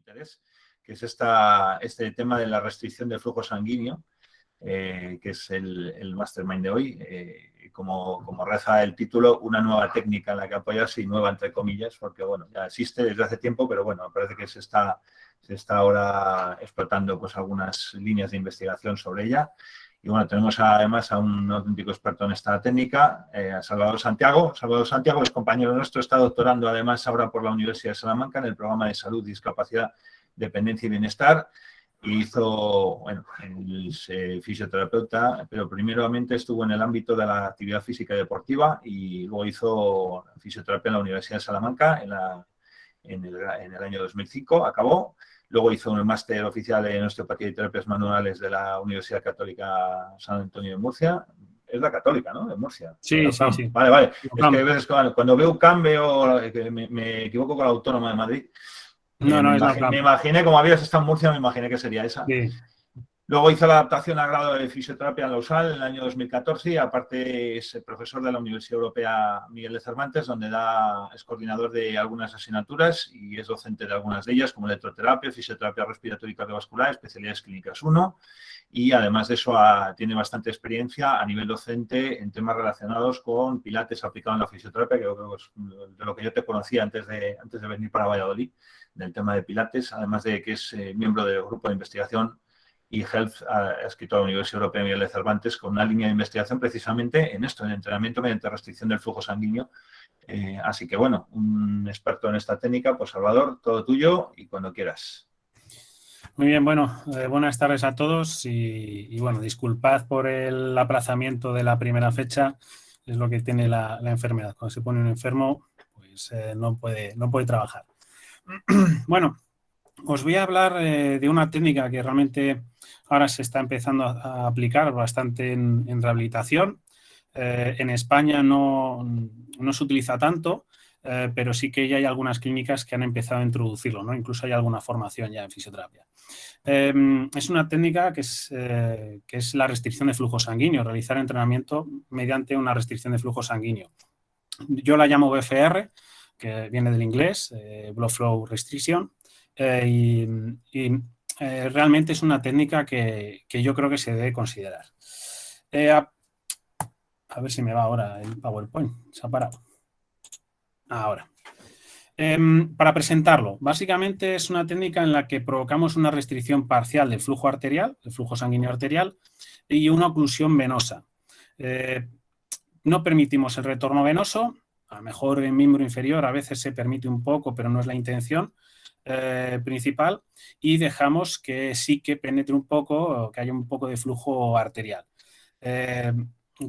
interés, que es este tema de la restricción del flujo sanguíneo, que es el mastermind de hoy. Como reza el título, una nueva técnica en la que apoyarse, y nueva entre comillas, porque bueno, ya existe desde hace tiempo, pero bueno, me parece que se está ahora explotando pues algunas líneas de investigación sobre ella. Y bueno, tenemos además a un auténtico experto en esta técnica, a Salvador Santiago. Salvador Santiago es compañero nuestro, está doctorando además ahora por la Universidad de Salamanca en el programa de Salud, Discapacidad, Dependencia y Bienestar. Y hizo, bueno, es fisioterapeuta, pero primeramente estuvo en el ámbito de la actividad física y deportiva, y luego hizo fisioterapia en la Universidad de Salamanca en el año 2005, acabó. Luego hizo un máster oficial en osteopatía y terapias manuales de la Universidad Católica San Antonio de Murcia. Es la Católica, ¿no? De Murcia. Sí, sí, sí. Vale. Es que a veces cuando veo UCAM me equivoco con la Autónoma de Madrid. No, es la UCAM. Me imaginé, como habías estado en Murcia, me imaginé que sería esa. Sí. Luego hizo la adaptación a grado de fisioterapia en la USAL en el año 2014, y aparte es profesor de la Universidad Europea Miguel de Cervantes, donde es coordinador de algunas asignaturas y es docente de algunas de ellas, como electroterapia, fisioterapia respiratoria y cardiovascular, especialidades clínicas 1, y además de eso tiene bastante experiencia a nivel docente en temas relacionados con pilates aplicado en la fisioterapia, que creo que es de lo que yo te conocía antes de venir para Valladolid, del tema de pilates, además de que es miembro del grupo de investigación y Health, adscrito a la Universidad Europea Miguel de Cervantes, con una línea de investigación precisamente en esto, en entrenamiento mediante restricción del flujo sanguíneo. Así que, bueno, un experto en esta técnica, pues Salvador, todo tuyo y cuando quieras. Muy bien, bueno, buenas tardes a todos y bueno, disculpad por el aplazamiento de la primera fecha, es lo que tiene la enfermedad. Cuando se pone un enfermo, pues no puede trabajar. Bueno, os voy a hablar de una técnica que realmente ahora se está empezando a aplicar bastante en rehabilitación. En España no se utiliza tanto, pero sí que ya hay algunas clínicas que han empezado a introducirlo, ¿no? Incluso hay alguna formación ya en fisioterapia. Es una técnica que es la restricción de flujo sanguíneo, realizar entrenamiento mediante una restricción de flujo sanguíneo. Yo la llamo BFR, que viene del inglés, Blood Flow Restriction, realmente es una técnica que yo creo que se debe considerar. A ver si me va ahora el PowerPoint, se ha parado. Ahora. Para presentarlo, básicamente es una técnica en la que provocamos una restricción parcial del flujo arterial, del flujo sanguíneo arterial, y una oclusión venosa. No permitimos el retorno venoso, a lo mejor en miembro inferior a veces se permite un poco, pero no es la intención principal, y dejamos que sí que penetre un poco, que haya un poco de flujo arterial.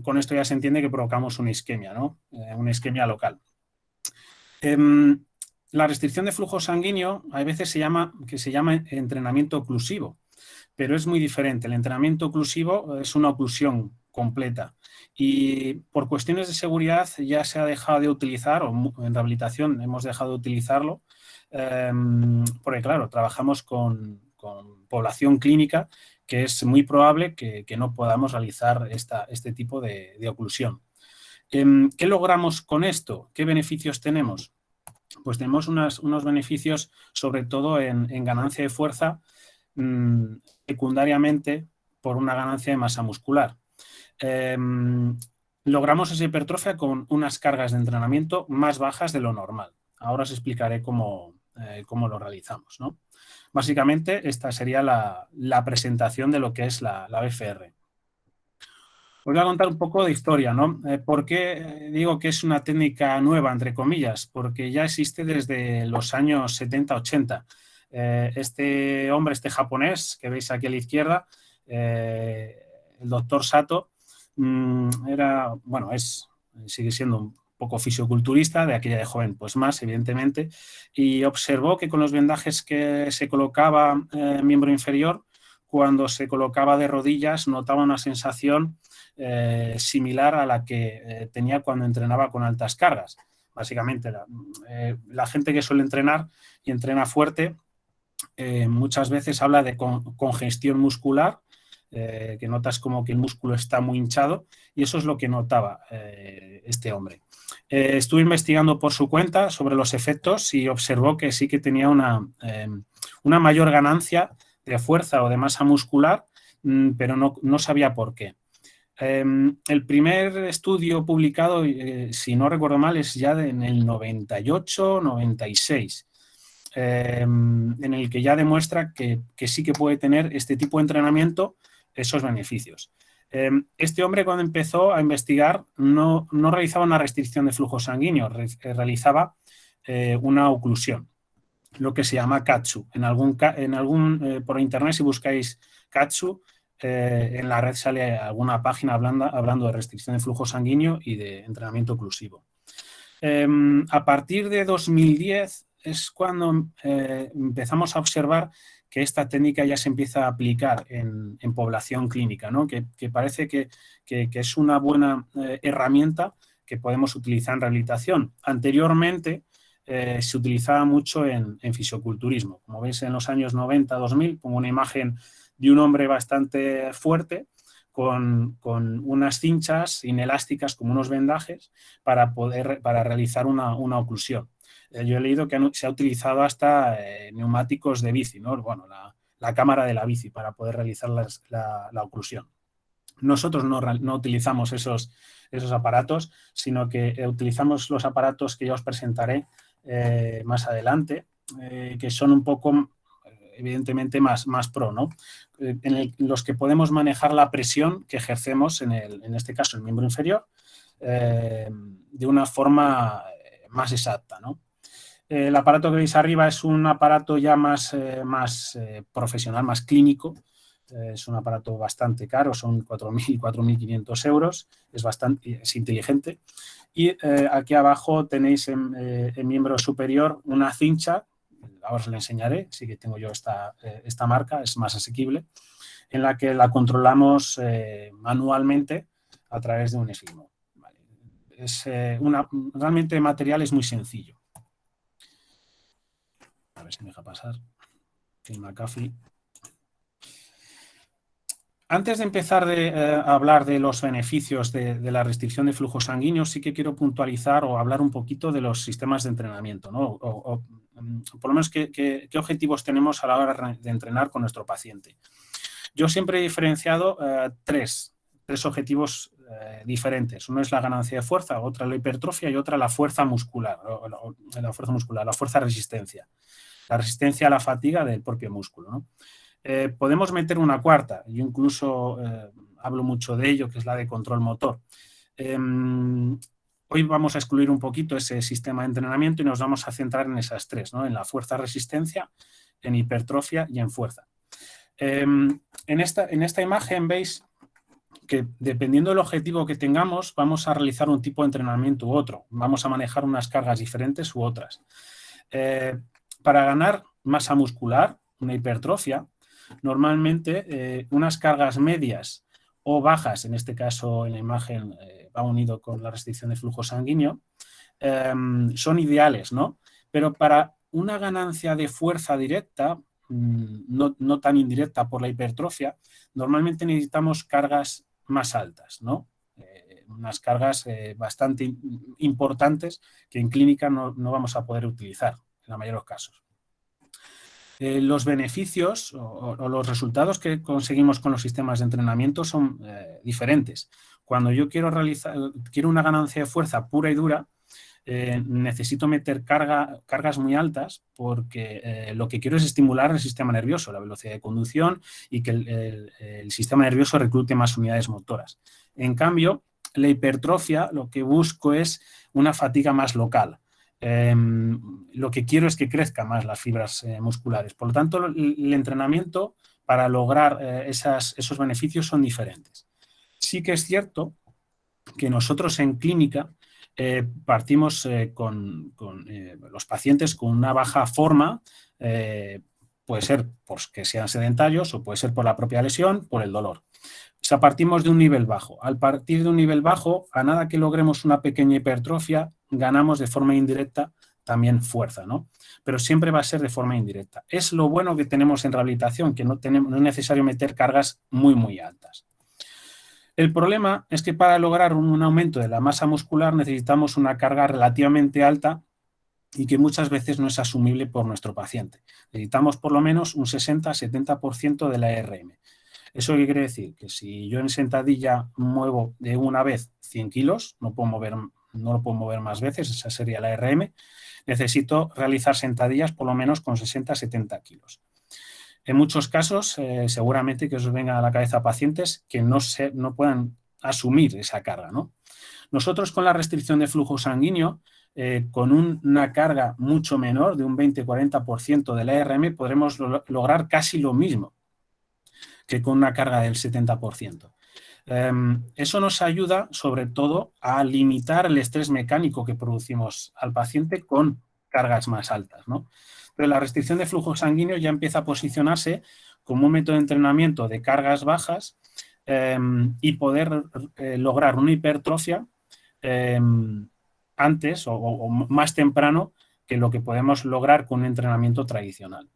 Con esto ya se entiende que provocamos una isquemia, ¿no? Una isquemia local. La restricción de flujo sanguíneo a veces se llama entrenamiento oclusivo, pero es muy diferente. El entrenamiento oclusivo es una oclusión completa y por cuestiones de seguridad ya se ha dejado de utilizar, o en rehabilitación hemos dejado de utilizarlo, porque claro, trabajamos con población clínica que es muy probable que no podamos realizar este tipo de oclusión. ¿Qué logramos con esto? ¿Qué beneficios tenemos? Pues tenemos unos beneficios sobre todo en ganancia de fuerza, secundariamente por una ganancia de masa muscular. Logramos esa hipertrofia con unas cargas de entrenamiento más bajas de lo normal. Ahora os explicaré cómo lo realizamos, ¿no? Básicamente esta sería la presentación de lo que es la BFR. Os voy a contar un poco de historia, ¿no? ¿Por qué digo que es una técnica nueva, entre comillas? Porque ya existe desde los años 70-80. Este hombre, este japonés que veis aquí a la izquierda, el doctor Sato, sigue siendo un poco fisioculturista, de aquella de joven, pues más, evidentemente, y observó que con los vendajes que se colocaba miembro inferior, cuando se colocaba de rodillas, notaba una sensación similar a la que tenía cuando entrenaba con altas cargas. Básicamente, la gente que suele entrenar y entrena fuerte, muchas veces habla de congestión muscular, que notas como que el músculo está muy hinchado, y eso es lo que notaba este hombre. Estuve investigando por su cuenta sobre los efectos y observó que sí que tenía una una mayor ganancia de fuerza o de masa muscular, pero no sabía por qué. El primer estudio publicado, si no recuerdo mal, es ya en el 98, 96, en el que ya demuestra que sí que puede tener este tipo de entrenamiento esos beneficios. Este hombre, cuando empezó a investigar, no realizaba una restricción de flujo sanguíneo, realizaba una oclusión, lo que se llama KAATSU. Por internet, si buscáis KAATSU, en la red sale alguna página hablando de restricción de flujo sanguíneo y de entrenamiento oclusivo. A partir de 2010 es cuando empezamos a observar que esta técnica ya se empieza a aplicar en población clínica, ¿no? Que parece que es una buena herramienta que podemos utilizar en rehabilitación. Anteriormente se utilizaba mucho en fisioculturismo. Como veis, en los años 90-2000, pongo una imagen de un hombre bastante fuerte con unas cinchas inelásticas como unos vendajes para realizar una oclusión. Yo he leído que se ha utilizado hasta neumáticos de bici, ¿no? Bueno, la cámara de la bici para poder realizar la oclusión. Nosotros no utilizamos esos aparatos, sino que utilizamos los aparatos que ya os presentaré más adelante, que son un poco, evidentemente, más pro, ¿no? En los que podemos manejar la presión que ejercemos, en este caso el miembro inferior, de una forma más exacta, ¿no? El aparato que veis arriba es un aparato ya más profesional, más clínico. Es un aparato bastante caro, son 4.000, 4.500 euros, es inteligente. Y aquí abajo tenéis en miembro superior una cincha, ahora os la enseñaré, sí que tengo yo esta marca, es más asequible, en la que la controlamos manualmente a través de un esfimo. Vale. Realmente el material es muy sencillo. A ver si me deja pasar. McAfee. Antes de empezar a hablar de los beneficios de la restricción de flujo sanguíneo, sí que quiero puntualizar o hablar un poquito de los sistemas de entrenamiento, ¿no? O por lo menos qué objetivos tenemos a la hora de entrenar con nuestro paciente. Yo siempre he diferenciado tres objetivos diferentes. Uno es la ganancia de fuerza, otra la hipertrofia y otra la fuerza muscular, la fuerza resistencia. La resistencia a la fatiga del propio músculo, ¿no? Podemos meter una cuarta, yo incluso hablo mucho de ello, que es la de control motor. Hoy vamos a excluir un poquito ese sistema de entrenamiento y nos vamos a centrar en esas tres, ¿no? En la fuerza-resistencia, en hipertrofia y en fuerza. En esta imagen veis que dependiendo del objetivo que tengamos, vamos a realizar un tipo de entrenamiento u otro. Vamos a manejar unas cargas diferentes u otras. Para ganar masa muscular, una hipertrofia, normalmente unas cargas medias o bajas, en este caso en la imagen va unido con la restricción de flujo sanguíneo, son ideales, ¿no? Pero para una ganancia de fuerza directa, no tan indirecta por la hipertrofia, normalmente necesitamos cargas más altas, ¿no? Unas cargas bastante importantes que en clínica no vamos a poder utilizar en la mayoría de los casos. Los beneficios o los resultados que conseguimos con los sistemas de entrenamiento son diferentes. Cuando yo quiero una ganancia de fuerza pura y dura, necesito meter cargas muy altas porque lo que quiero es estimular el sistema nervioso, la velocidad de conducción y que el sistema nervioso reclute más unidades motoras. En cambio, la hipertrofia lo que busco es una fatiga más local. Lo que quiero es que crezcan más las fibras musculares. Por lo tanto, el entrenamiento para lograr esos beneficios son diferentes. Sí que es cierto que nosotros en clínica partimos con los pacientes con una baja forma, puede ser porque sean sedentarios o puede ser por la propia lesión, por el dolor. O sea, partimos de un nivel bajo. Al partir de un nivel bajo, a nada que logremos una pequeña hipertrofia, ganamos de forma indirecta también fuerza, ¿no? Pero siempre va a ser de forma indirecta. Es lo bueno que tenemos en rehabilitación, que no es necesario meter cargas muy, muy altas. El problema es que para lograr un aumento de la masa muscular necesitamos una carga relativamente alta y que muchas veces no es asumible por nuestro paciente. Necesitamos por lo menos un 60-70% de la ERM. ¿Eso qué quiere decir? Que si yo en sentadilla muevo de una vez 100 kilos, no lo puedo mover más veces, esa sería la ERM, necesito realizar sentadillas por lo menos con 60-70 kilos. En muchos casos, seguramente que os vengan a la cabeza pacientes que no puedan asumir esa carga, ¿no? Nosotros con la restricción de flujo sanguíneo, con una carga mucho menor, de un 20-40% de la ERM, podremos lograr casi lo mismo que con una carga del 70%. Eso nos ayuda, sobre todo, a limitar el estrés mecánico que producimos al paciente con cargas más altas, ¿no? Pero la restricción de flujo sanguíneo ya empieza a posicionarse como un método de entrenamiento de cargas bajas y poder lograr una hipertrofia antes o más temprano que lo que podemos lograr con un entrenamiento tradicional.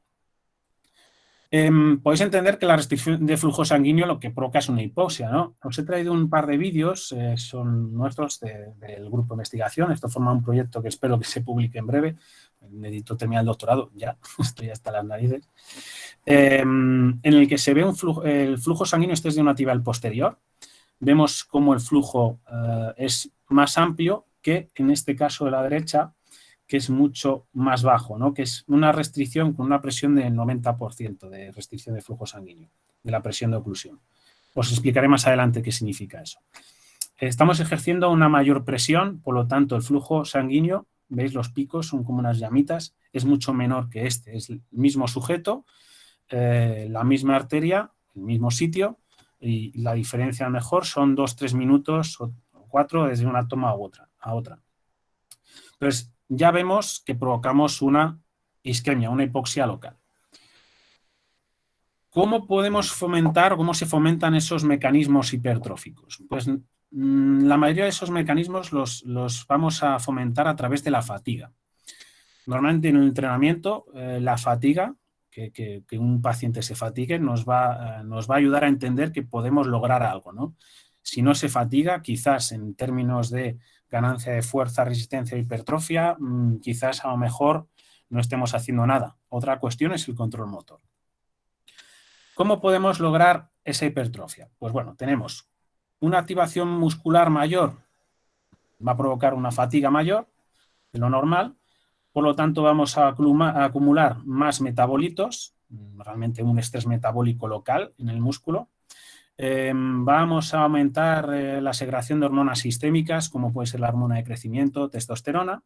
Podéis entender que la restricción de flujo sanguíneo lo que provoca es una hipoxia, ¿no? Os he traído un par de vídeos, son nuestros del grupo de investigación. Esto forma un proyecto que espero que se publique en breve. Necesito terminar el doctorado, ya, estoy hasta las narices. En el que se ve el flujo sanguíneo, este es de una tibial posterior. Vemos cómo el flujo es más amplio que en este caso de la derecha, que es mucho más bajo, ¿no? Que es una restricción con una presión del 90% de restricción de flujo sanguíneo, de la presión de oclusión. Os explicaré más adelante qué significa eso. Estamos ejerciendo una mayor presión, por lo tanto el flujo sanguíneo, veis los picos, son como unas llamitas, es mucho menor que este, es el mismo sujeto, la misma arteria, el mismo sitio, y la diferencia a lo mejor son 2-3 minutos o 4 desde una toma a otra. Entonces, ya vemos que provocamos una isquemia, una hipoxia local. ¿Cómo podemos fomentar, cómo se fomentan esos mecanismos hipertróficos? Pues la mayoría de esos mecanismos los vamos a fomentar a través de la fatiga. Normalmente en un entrenamiento, la fatiga, que un paciente se fatigue, nos va a ayudar a entender que podemos lograr algo, ¿no? Si no se fatiga, quizás en términos de ganancia de fuerza, resistencia e hipertrofia, quizás a lo mejor no estemos haciendo nada. Otra cuestión es el control motor. ¿Cómo podemos lograr esa hipertrofia? Pues bueno, tenemos una activación muscular mayor, va a provocar una fatiga mayor de lo normal, por lo tanto vamos a acumular más metabolitos, realmente un estrés metabólico local en el músculo. Vamos a aumentar la segregación de hormonas sistémicas, como puede ser la hormona de crecimiento, testosterona.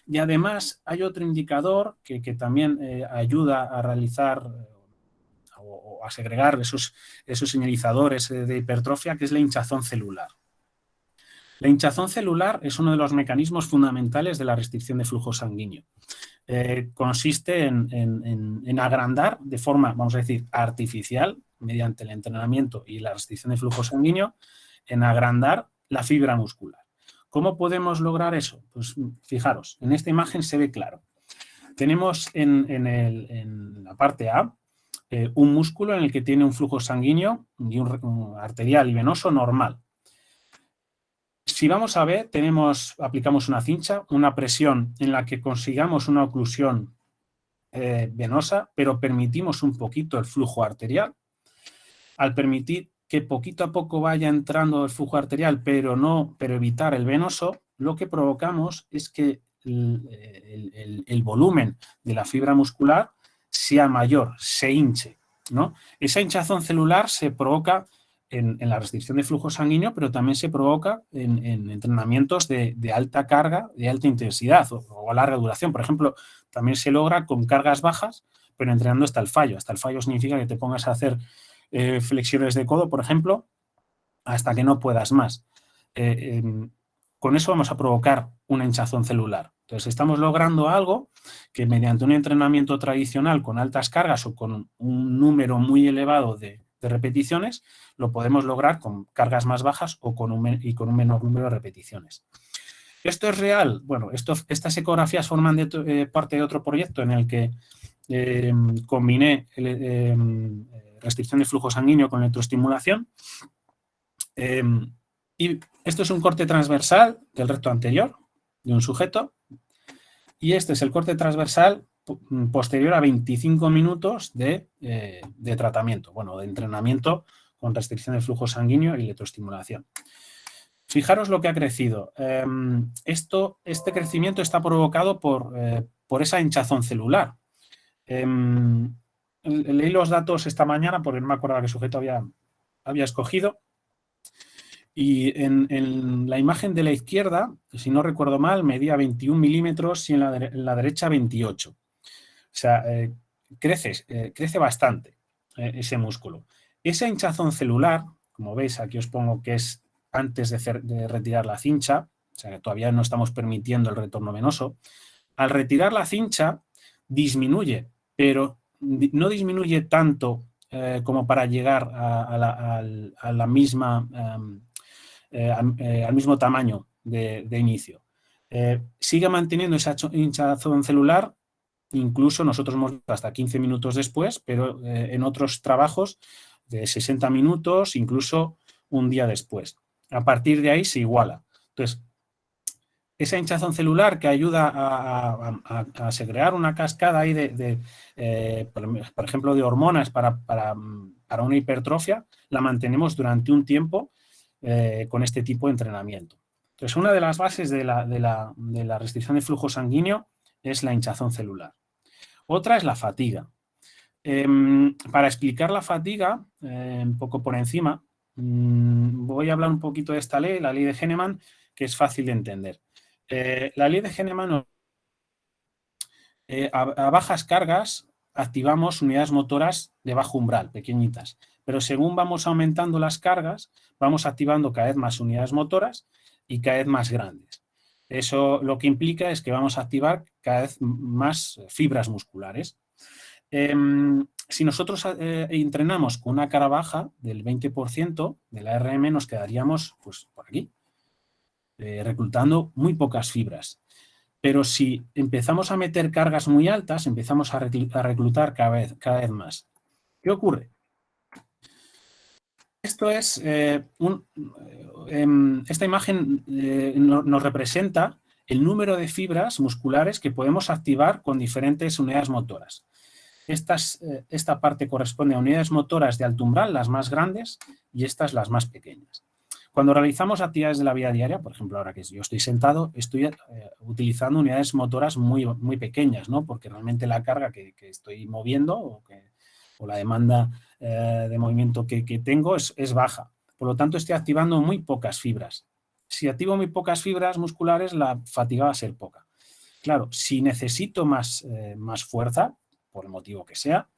Y además hay otro indicador que también ayuda a realizar o a segregar esos señalizadores de hipertrofia, que es la hinchazón celular. La hinchazón celular es uno de los mecanismos fundamentales de la restricción de flujo sanguíneo. Consiste en agrandar de forma, vamos a decir, artificial, mediante el entrenamiento y la restricción de flujo sanguíneo, en agrandar la fibra muscular. ¿Cómo podemos lograr eso? Pues fijaros, en esta imagen se ve claro. Tenemos en la parte A un músculo en el que tiene un flujo sanguíneo y un arterial y venoso normal. Si vamos a ver, aplicamos una cincha, una presión en la que consigamos una oclusión venosa, pero permitimos un poquito el flujo arterial. Al permitir que poquito a poco vaya entrando el flujo arterial, pero evitar el venoso, lo que provocamos es que el volumen de la fibra muscular sea mayor, se hinche, ¿no? Esa hinchazón celular se provoca en la restricción de flujo sanguíneo, pero también se provoca en entrenamientos de alta carga, de alta intensidad o a larga duración. Por ejemplo, también se logra con cargas bajas, pero entrenando hasta el fallo. Hasta el fallo significa que te pongas a hacer flexiones de codo, por ejemplo, hasta que no puedas más. Con eso vamos a provocar una hinchazón celular. Entonces, estamos logrando algo que mediante un entrenamiento tradicional con altas cargas o con un número muy elevado de repeticiones, lo podemos lograr con cargas más bajas o con un menor número de repeticiones. ¿Esto es real? Bueno, estas ecografías forman parte de otro proyecto en el que combiné restricción de flujo sanguíneo con electroestimulación. Y esto es un corte transversal del recto anterior de un sujeto Y este es el corte transversal posterior a 25 minutos de tratamiento, bueno, de entrenamiento con restricción del flujo sanguíneo y electroestimulación. Fijaros lo que ha crecido. Este crecimiento está provocado por esa hinchazón celular. Leí los datos esta mañana porque no me acuerdo qué sujeto había escogido. Y en la imagen de la izquierda, si no recuerdo mal, medía 21 milímetros y en la derecha 28. O sea, crece bastante ese músculo. Esa hinchazón celular, como veis, aquí os pongo que es antes de retirar la cincha, o sea que todavía no estamos permitiendo el retorno venoso. Al retirar la cincha, disminuye, pero no disminuye tanto como para llegar a la misma... al mismo tamaño de inicio. Sigue manteniendo esa hinchazón celular, incluso nosotros hemos visto hasta 15 minutos después, pero en otros trabajos de 60 minutos, incluso un día después. A partir de ahí se iguala. Entonces, esa hinchazón celular que ayuda a segregar una cascada ahí por ejemplo, de hormonas para una hipertrofia, la mantenemos durante un tiempo con este tipo de entrenamiento. Entonces, una de las bases de la restricción de flujo sanguíneo es la hinchazón celular. Otra es la fatiga. Para explicar la fatiga, un poco por encima, voy a hablar un poquito de esta ley, la ley de Henneman, que es fácil de entender. La ley de Henneman, a bajas cargas activamos unidades motoras de bajo umbral, pequeñitas, pero según vamos aumentando las cargas, vamos activando cada vez más unidades motoras y cada vez más grandes. Eso lo que implica es que vamos a activar cada vez más fibras musculares. Si nosotros entrenamos con una carga baja del 20% de la RM, nos quedaríamos pues, por aquí, reclutando muy pocas fibras. Pero si empezamos a meter cargas muy altas, empezamos a reclutar cada vez más. ¿Qué ocurre? Esto es esta imagen nos representa el número de fibras musculares que podemos activar con diferentes unidades motoras. Esta parte corresponde a unidades motoras de alto umbral, las más grandes, y estas las más pequeñas. Cuando realizamos actividades de la vida diaria, por ejemplo, ahora que yo estoy sentado, estoy utilizando unidades motoras muy, muy pequeñas, ¿no? Porque realmente la carga que estoy moviendo o la demanda de movimiento que tengo es baja. Por lo tanto, estoy activando muy pocas fibras. Si activo muy pocas fibras musculares, la fatiga va a ser poca. Claro, si necesito más fuerza, por el motivo que sea,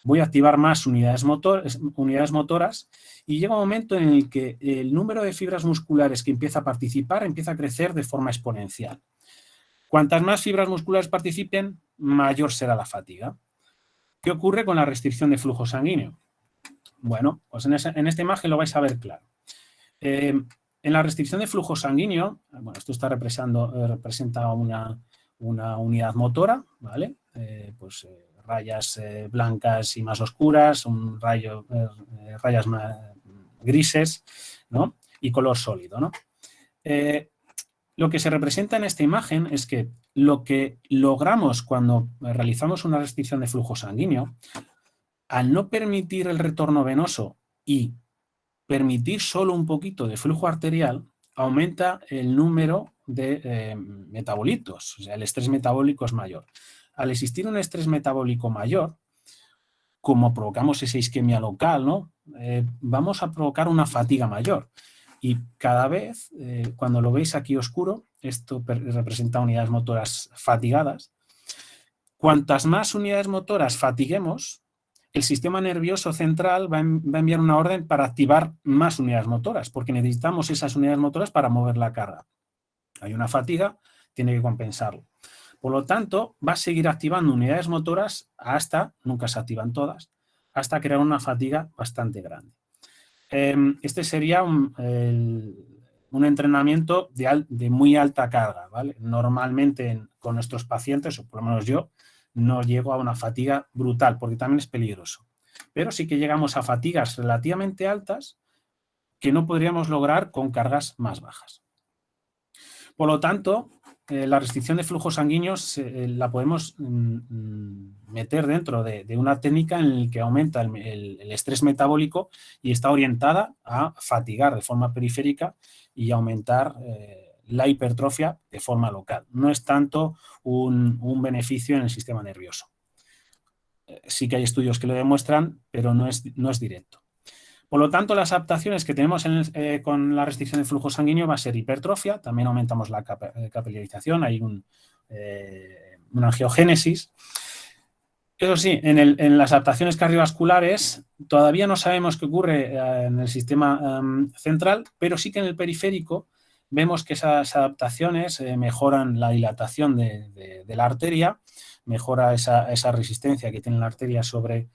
voy a activar más unidades motoras y llega un momento en el que el número de fibras musculares que empieza a participar empieza a crecer de forma exponencial. Cuantas más fibras musculares participen, mayor será la fatiga. ¿Qué ocurre con la restricción de flujo sanguíneo? Bueno, pues en esta imagen lo vais a ver claro. En la restricción de flujo sanguíneo, bueno, esto representa una unidad motora, ¿vale? Rayas blancas y más oscuras, rayas más grises, ¿no? Y color sólido, ¿no? Lo que se representa en esta imagen es que lo que logramos cuando realizamos una restricción de flujo sanguíneo, al no permitir el retorno venoso y permitir solo un poquito de flujo arterial, aumenta el número de metabolitos, o sea, el estrés metabólico es mayor. Al existir un estrés metabólico mayor, como provocamos esa isquemia local, ¿no? Vamos a provocar una fatiga mayor. Y cada vez, cuando lo veis aquí oscuro, esto representa unidades motoras fatigadas. Cuantas más unidades motoras fatiguemos, el sistema nervioso central va a enviar una orden para activar más unidades motoras, porque necesitamos esas unidades motoras para mover la carga. Hay una fatiga, tiene que compensarlo. Por lo tanto, va a seguir activando unidades motoras hasta, nunca se activan todas, hasta crear una fatiga bastante grande. Este sería un entrenamiento de muy alta carga, ¿vale? Normalmente con nuestros pacientes, o por lo menos yo, no llego a una fatiga brutal, porque también es peligroso. Pero sí que llegamos a fatigas relativamente altas que no podríamos lograr con cargas más bajas. Por lo tanto, la restricción de flujos sanguíneos la podemos meter dentro de una técnica en la que aumenta el estrés metabólico y está orientada a fatigar de forma periférica y aumentar la hipertrofia de forma local. No es tanto un beneficio en el sistema nervioso. Sí que hay estudios que lo demuestran, pero no es directo. Por lo tanto, las adaptaciones que tenemos con la restricción de flujo sanguíneo va a ser hipertrofia, también aumentamos la capilarización, hay una angiogénesis. Eso sí, en las adaptaciones cardiovasculares todavía no sabemos qué ocurre en el sistema central, pero sí que en el periférico vemos que esas adaptaciones mejoran la dilatación de la arteria, mejora esa resistencia que tiene la arteria sobre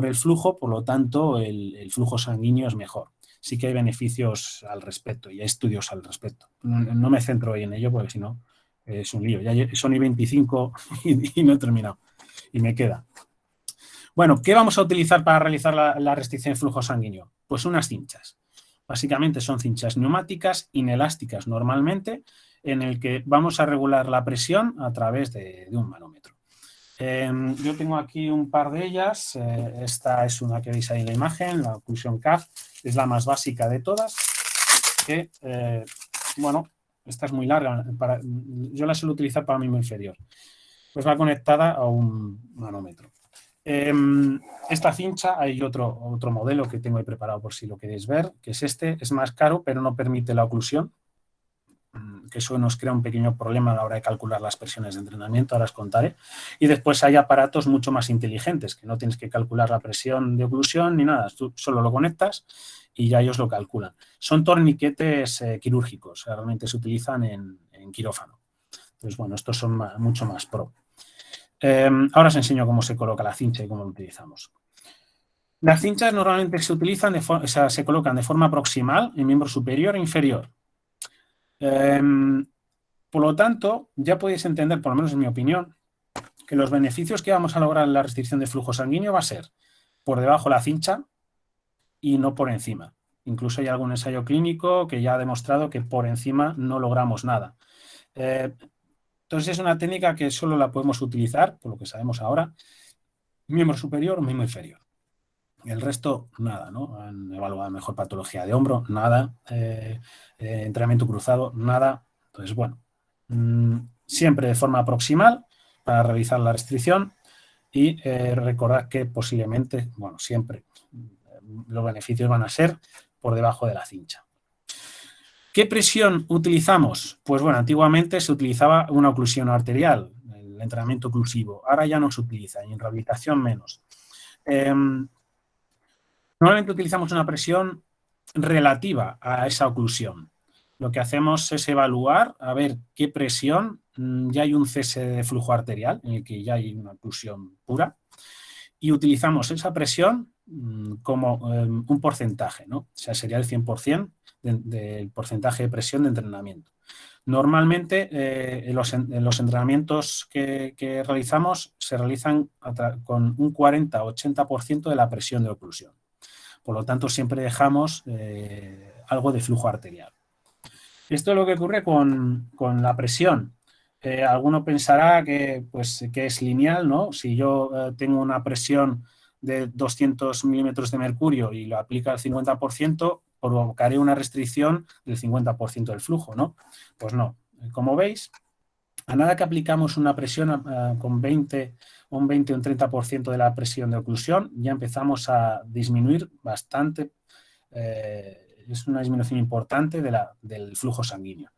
el flujo, por lo tanto el flujo sanguíneo es mejor. Sí que hay beneficios al respecto y hay estudios al respecto. No me centro hoy en ello porque si no es un lío. Ya son y 25 y no he terminado y me queda. Bueno, ¿qué vamos a utilizar para realizar la restricción de flujo sanguíneo? Pues unas cinchas. Básicamente son cinchas neumáticas, inelásticas normalmente, en el que vamos a regular la presión a través de un manómetro. Yo tengo aquí un par de ellas. Esta es una que veis ahí en la imagen, la Occlusion CAF, es la más básica de todas. Que, bueno, esta es muy larga, yo la suelo utilizar para miembro inferior. Pues va conectada a un manómetro. Esta cincha, hay otro modelo que tengo ahí preparado por si lo queréis ver, que es este, es más caro, pero no permite la oclusión, que eso nos crea un pequeño problema a la hora de calcular las presiones de entrenamiento, ahora os contaré. Y después hay aparatos mucho más inteligentes, que no tienes que calcular la presión de oclusión ni nada, tú solo lo conectas y ya ellos lo calculan. Son torniquetes quirúrgicos, realmente se utilizan en quirófano. Entonces, bueno, estos son mucho más pro. Ahora os enseño cómo se coloca la cincha y cómo lo utilizamos. Las cinchas normalmente se utilizan, se colocan de forma proximal en miembro superior e inferior. Por lo tanto, ya podéis entender, por lo menos en mi opinión, que los beneficios que vamos a lograr en la restricción de flujo sanguíneo va a ser por debajo de la cincha y no por encima. Incluso hay algún ensayo clínico que ya ha demostrado que por encima no logramos nada. Entonces es una técnica que solo la podemos utilizar, por lo que sabemos ahora, miembro superior o miembro inferior. El resto, nada, ¿no? Han evaluado mejor patología de hombro, nada. Entrenamiento cruzado, nada. Entonces, bueno, siempre de forma proximal para realizar la restricción y recordad que posiblemente, bueno, siempre los beneficios van a ser por debajo de la cincha. ¿Qué presión utilizamos? Pues bueno, antiguamente se utilizaba una oclusión arterial, el entrenamiento oclusivo. Ahora ya no se utiliza y en rehabilitación menos. Normalmente utilizamos una presión relativa a esa oclusión. Lo que hacemos es evaluar a ver qué presión, ya hay un cese de flujo arterial en el que ya hay una oclusión pura y utilizamos esa presión como un porcentaje, ¿no? O sea, sería el 100% del porcentaje de presión de entrenamiento. Normalmente en los entrenamientos que realizamos se realizan con un 40-80% de la presión de oclusión. Por lo tanto, siempre dejamos algo de flujo arterial. Esto es lo que ocurre con la presión. Alguno pensará que es lineal, ¿no? Si yo tengo una presión de 200 milímetros de mercurio y lo aplica al 50%, provocaré una restricción del 50% del flujo, ¿no? Pues no. Como veis, a nada que aplicamos una presión con un 20 o un 30% de la presión de oclusión, ya empezamos a disminuir bastante, es una disminución importante del flujo sanguíneo.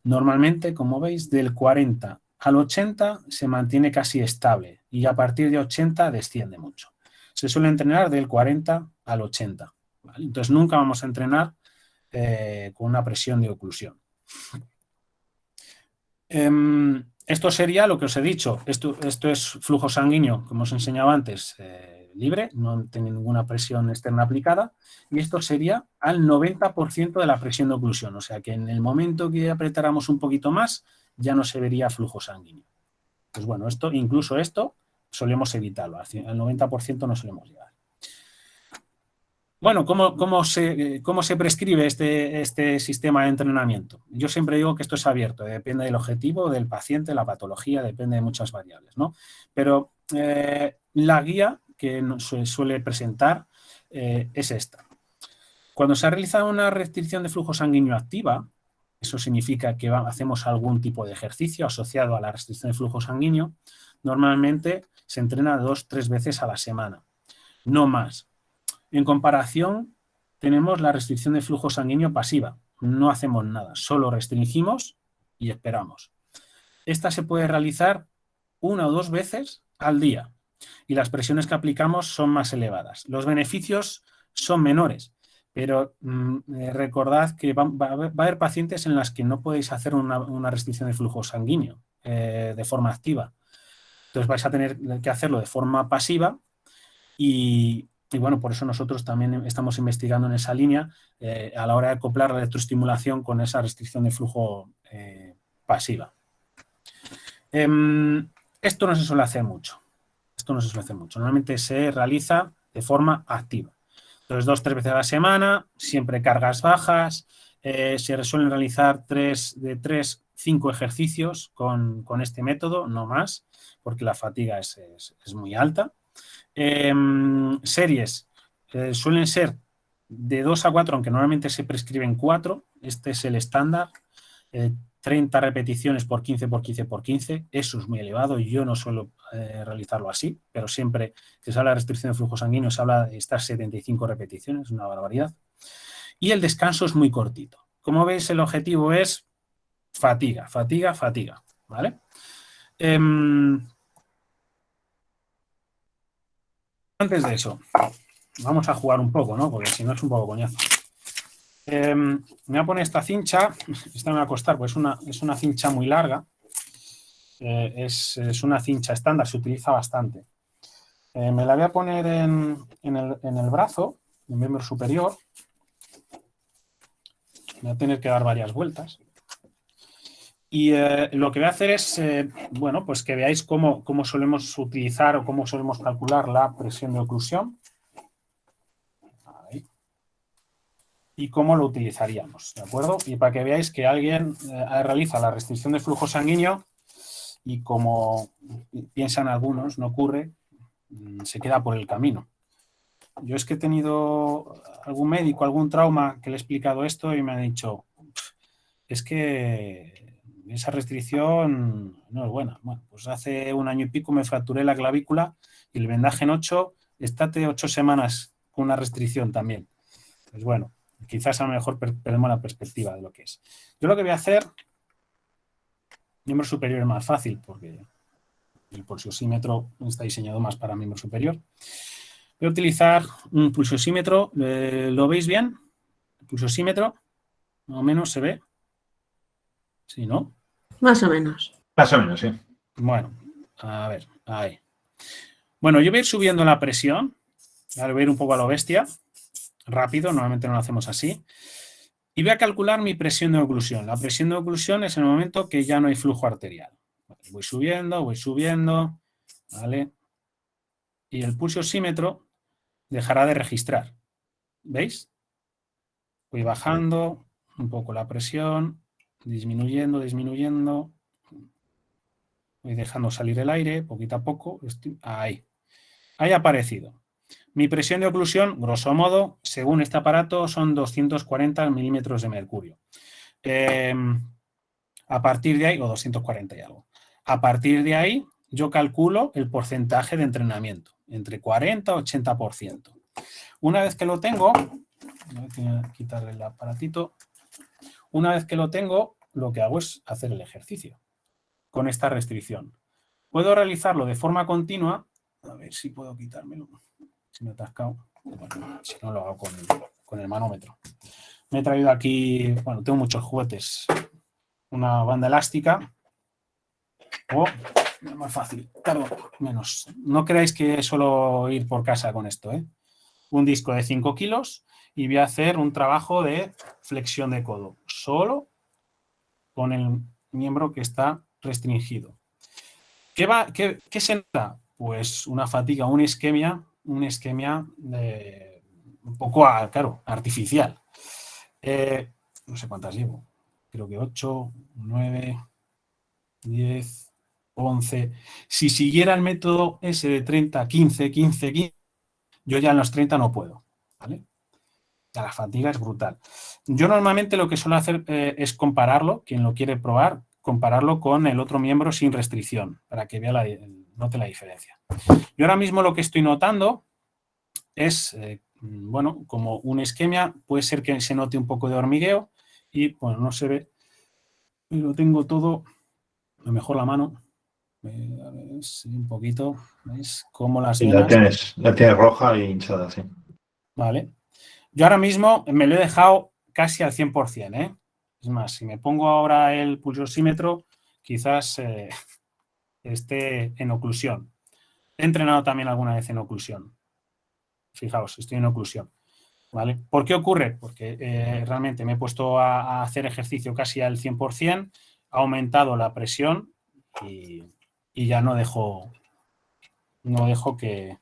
Normalmente, como veis, del 40 al 80 se mantiene casi estable y a partir de 80 desciende mucho. Se suele entrenar del 40 al 80, ¿vale? Entonces nunca vamos a entrenar con una presión de oclusión. Esto sería lo que os he dicho. Esto es flujo sanguíneo, como os he enseñado antes, libre, no tiene ninguna presión externa aplicada. Y esto sería al 90% de la presión de oclusión. O sea que en el momento que apretáramos un poquito más, ya no se vería flujo sanguíneo. Pues bueno, incluso esto solemos evitarlo. Al 90% no solemos llegar. Bueno, ¿cómo se prescribe este sistema de entrenamiento? Yo siempre digo que esto es abierto, depende del objetivo, del paciente, la patología, depende de muchas variables, ¿no? Pero la guía que se suele presentar es esta. Cuando se ha realizado una restricción de flujo sanguíneo activa, eso significa que hacemos algún tipo de ejercicio asociado a la restricción de flujo sanguíneo, normalmente se entrena 2-3 veces a la semana, no más. En comparación, tenemos la restricción de flujo sanguíneo pasiva. No hacemos nada, solo restringimos y esperamos. Esta se puede realizar 1 o 2 veces al día y las presiones que aplicamos son más elevadas. Los beneficios son menores, pero recordad que va a haber pacientes en las que no podéis hacer una restricción de flujo sanguíneo de forma activa. Entonces vais a tener que hacerlo de forma pasiva y bueno, por eso nosotros también estamos investigando en esa línea a la hora de acoplar la electroestimulación con esa restricción de flujo pasiva. Esto no se suele hacer mucho. Normalmente se realiza de forma activa. Entonces, 2-3 veces a la semana, siempre cargas bajas. Se suelen realizar 3-5 ejercicios con este método, no más, porque la fatiga es muy alta. Series suelen ser de 2 a 4, aunque normalmente se prescriben 4. Este es el estándar. 30 repeticiones por 15 por 15 por 15. Eso es muy elevado y yo no suelo realizarlo así, pero siempre que se habla de restricción de flujo sanguíneo se habla de estas 75 repeticiones, una barbaridad. Y el descanso es muy cortito. Como veis, el objetivo es fatiga, fatiga, fatiga, ¿vale? Antes de eso, vamos a jugar un poco, ¿no? Porque si no es un poco coñazo. Me voy a poner esta cincha. Esta me va a costar, pues es una cincha muy larga. Es una cincha estándar, se utiliza bastante. Me la voy a poner en el brazo, en el miembro superior. Voy a tener que dar varias vueltas. Y lo que voy a hacer es, bueno, pues que veáis cómo solemos utilizar o cómo solemos calcular la presión de oclusión. Ahí. Y cómo lo utilizaríamos, ¿de acuerdo? Y para que veáis que alguien realiza la restricción de flujo sanguíneo y como piensan algunos, no ocurre, se queda por el camino. Yo es que he tenido algún médico, algún trauma que le he explicado esto y me ha dicho, es que esa restricción no es buena. Bueno, pues hace 1 año y pico me fracturé la clavícula y el vendaje en 8, estate 8 semanas con una restricción también. Pues bueno, quizás a lo mejor perdemos la perspectiva de lo que es. Yo lo que voy a hacer, miembro superior es más fácil porque el pulsiosímetro está diseñado más para miembro superior. Voy a utilizar un pulsiosímetro. ¿Lo veis bien? El pulsiosímetro, más o menos se ve. ¿Sí, no? Más o menos. Más o menos, sí. Bueno, a ver, ahí. Bueno, yo voy a ir subiendo la presión. Voy a ir un poco a lo bestia. Rápido, normalmente no lo hacemos así. Y voy a calcular mi presión de oclusión. La presión de oclusión es en el momento que ya no hay flujo arterial. Voy subiendo, ¿vale? Y el pulsiosímetro dejará de registrar. ¿Veis? Voy bajando un poco la presión, disminuyendo. Voy dejando salir el aire poquito a poco. Ahí. Ahí ha aparecido. Mi presión de oclusión, grosso modo, según este aparato, son 240 milímetros de mercurio. A partir de ahí, o 240 y algo. A partir de ahí, yo calculo el porcentaje de entrenamiento, entre 40 y 80%. Una vez que lo tengo, voy a quitarle el aparatito. Una vez que lo tengo, lo que hago es hacer el ejercicio con esta restricción. Puedo realizarlo de forma continua. A ver si puedo quitármelo. Si me he atascado. Bueno, si no, lo hago con el manómetro. Me he traído aquí, bueno, tengo muchos juguetes. Una banda elástica. O, más fácil, tardo menos. No creáis que es solo ir por casa con esto, ¿eh? Un disco de 5 kilos y voy a hacer un trabajo de flexión de codo. Solo con el miembro que está restringido. ¿Qué se nota? Pues una fatiga, una isquemia un poco, claro, artificial. No sé cuántas llevo. Creo que 8, 9, 10, 11. Si siguiera el método ese de 30, 15, 15, 15, yo ya en los 30 no puedo, ¿vale? La fatiga es brutal. Yo normalmente lo que suelo hacer es compararlo, quien lo quiere probar, compararlo con el otro miembro sin restricción, para que vea note la diferencia. Yo ahora mismo lo que estoy notando es, bueno, como una isquemia, puede ser que se note un poco de hormigueo y, bueno, no se ve, pero tengo todo, a lo mejor la mano, a ver, sí, un poquito, ¿veis? Como las Y venas. la tienes roja y hinchada, sí. Vale. Yo ahora mismo me lo he dejado casi al 100%, ¿eh? Es más, si me pongo ahora el pulsosímetro, quizás esté en oclusión. He entrenado también alguna vez en oclusión. Fijaos, estoy en oclusión. ¿Vale? ¿Por qué ocurre? Porque realmente me he puesto a hacer ejercicio casi al 100%, ha aumentado la presión y ya no dejo que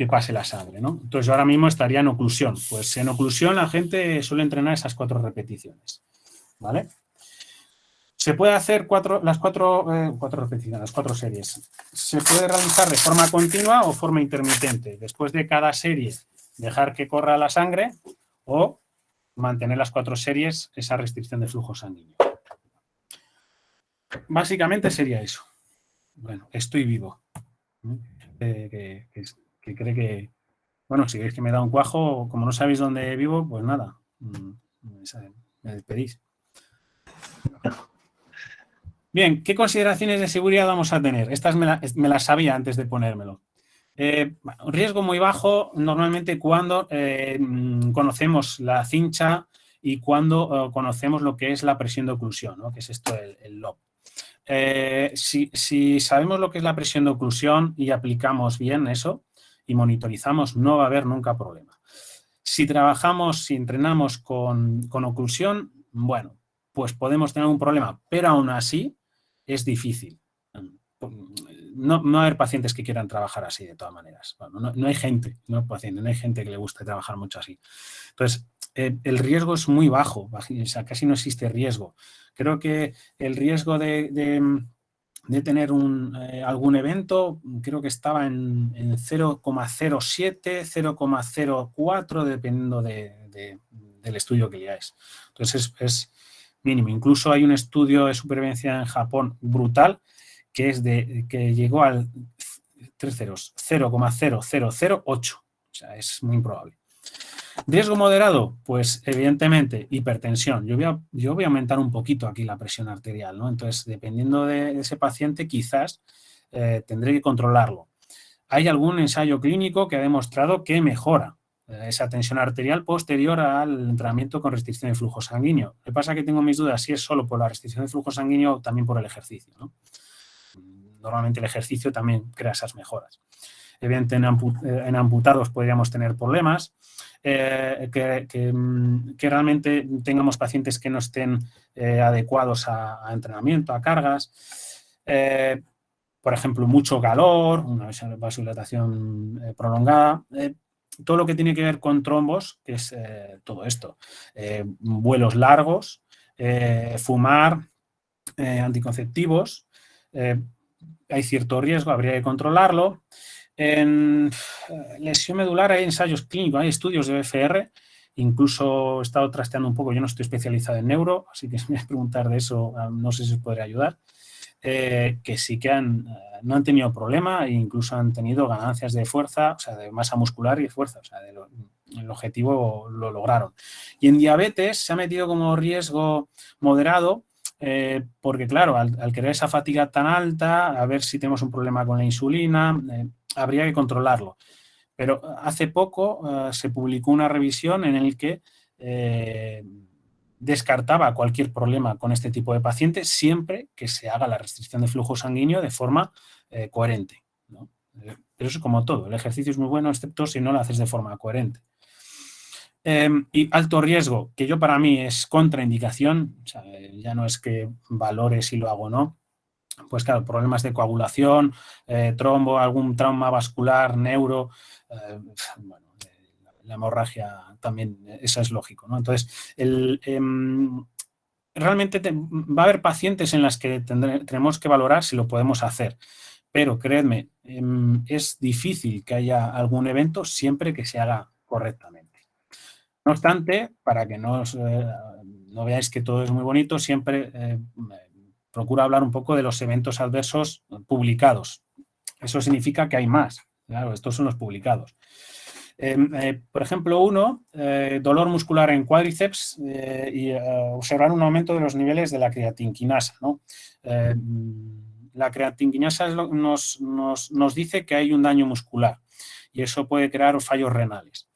pase la sangre, ¿no? Entonces yo ahora mismo estaría en oclusión. Pues en oclusión la gente suele entrenar esas 4 repeticiones, ¿vale? Se puede hacer las cuatro repeticiones, las 4 series. Se puede realizar de forma continua o forma intermitente. Después de cada serie dejar que corra la sangre o mantener las 4 series, esa restricción de flujo sanguíneo. Básicamente sería eso. Bueno, estoy vivo. Que cree que... Bueno, si veis que me da un cuajo, como no sabéis dónde vivo, pues nada, me despedís. Bien, ¿qué consideraciones de seguridad vamos a tener? Estas me las sabía antes de ponérmelo. Riesgo muy bajo normalmente cuando conocemos la cincha y cuando conocemos lo que es la presión de oclusión, ¿no? Que es esto, el LOB. Si sabemos lo que es la presión de oclusión y aplicamos bien eso y monitorizamos, no va a haber nunca problema. Si entrenamos con oclusión, bueno, pues podemos tener un problema, pero aún así es difícil. No va a haber pacientes que quieran trabajar así de todas maneras. Bueno, no hay gente, no hay gente que le guste trabajar mucho así. Entonces, el riesgo es muy bajo, o sea, casi no existe riesgo. Creo que el riesgo de tener algún evento, creo que estaba en 0,07, 0,04, dependiendo del estudio que leáis. Entonces, es mínimo. Incluso hay un estudio de supervivencia en Japón brutal, que llegó al 0,0008. O sea, es muy improbable. ¿Riesgo moderado? Pues evidentemente hipertensión. Yo voy a aumentar un poquito aquí la presión arterial, ¿no? Entonces, dependiendo de ese paciente, quizás tendré que controlarlo. Hay algún ensayo clínico que ha demostrado que mejora esa tensión arterial posterior al entrenamiento con restricción de flujo sanguíneo. Lo que pasa es que tengo mis dudas si es solo por la restricción de flujo sanguíneo o también por el ejercicio, ¿no? Normalmente el ejercicio también crea esas mejoras. Evidentemente, en amputados podríamos tener problemas, que realmente tengamos pacientes que no estén adecuados a entrenamiento, a cargas. Por ejemplo, mucho calor, una vasodilatación prolongada. Todo lo que tiene que ver con trombos, que es todo esto. Vuelos largos, fumar, anticonceptivos. Hay cierto riesgo, habría que controlarlo. En lesión medular hay ensayos clínicos, hay estudios de BFR, incluso he estado trasteando un poco, yo no estoy especializado en neuro, así que si me voy a preguntar de eso, no sé si os podré ayudar, que sí que no han tenido problema e incluso han tenido ganancias de fuerza, o sea, de masa muscular y de fuerza, o sea, el objetivo lo lograron. Y en diabetes se ha metido como riesgo moderado, porque claro, al querer esa fatiga tan alta, a ver si tenemos un problema con la insulina, habría que controlarlo. Pero hace poco se publicó una revisión en el que descartaba cualquier problema con este tipo de pacientes siempre que se haga la restricción de flujo sanguíneo de forma coherente, ¿no? Pero eso es como todo, el ejercicio es muy bueno excepto si no lo haces de forma coherente. Y alto riesgo, que yo para mí es contraindicación, o sea, ya no es que valore si lo hago o no, pues claro, problemas de coagulación, trombo, algún trauma vascular, neuro, bueno, la hemorragia también, eso es lógico, ¿no? Entonces, realmente va a haber pacientes en las que tenemos que valorar si lo podemos hacer, pero creedme, es difícil que haya algún evento siempre que se haga correctamente. No obstante, para que no veáis que todo es muy bonito, siempre procuro hablar un poco de los eventos adversos publicados. Eso significa que hay más. Claro, estos son los publicados. Por ejemplo, dolor muscular en cuádriceps y observar un aumento de los niveles de la creatinquinasa, ¿no? La creatinquinasa nos dice que hay un daño muscular y eso puede crear fallos renales.